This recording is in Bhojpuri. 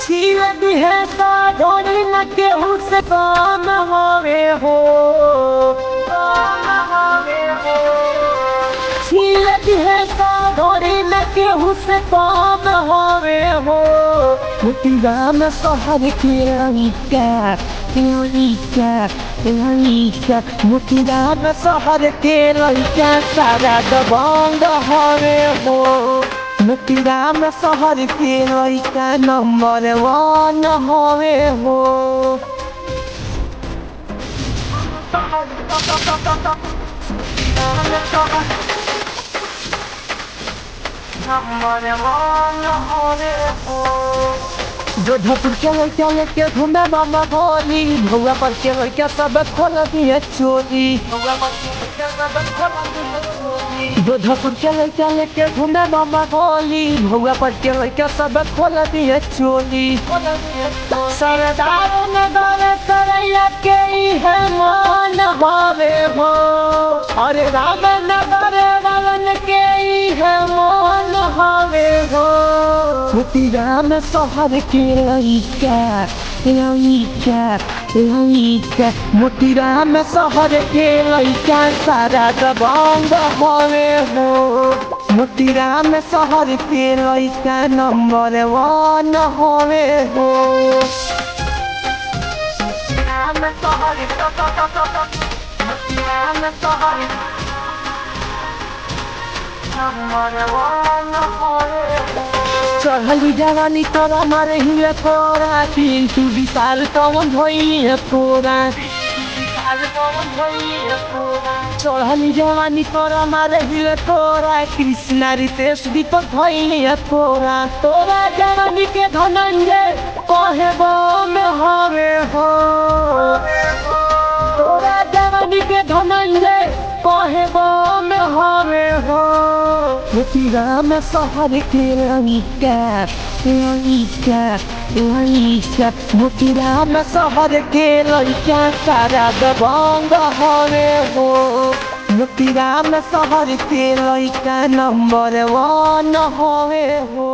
छीन है धोनी न केहू से काम हवे हो, छीन है धोनी न केहू से काम हवे हो। राम सहर के राम सहर के लइका सारा दबंग हवे हो। राम सहर के लइका नंबर 1 हवे हो। जोधपुर के लइका लेके घूमे मामा भोली, भौआ पर के लइका सब खोल दिए चोली। जोधपुर के लइका लेके घूमे मामा भोली, भौआ पर के लइका सब खोल दिए चोली। सरदारों ने दौरे करैया के है मान हवे हो, अरे राम नगर वालन के है मान हवे हो। राम सहर के लइका राम सहर के लइका सारा दबंग हवे हो। राम सहर के लइका नंबर 1 हवे हो। चढ़ली जवानी तोरा मारे हुए तोरा, तू विशाल कौन भइले तोरा। चढ़ली जवानी तोरा मारे हुए तोरा, कृष्णा रितेश दीपक भइले तोरा। तोरा जवानी के धनंजय कहे बम हवे हो, तोरा जवानी के धनंजय कहे बम हवे हो। राम सहर के लइका राम सहर के लइका सारा दबंग हवे हो। राम सहर के लइका नंबर 1 हवे हो।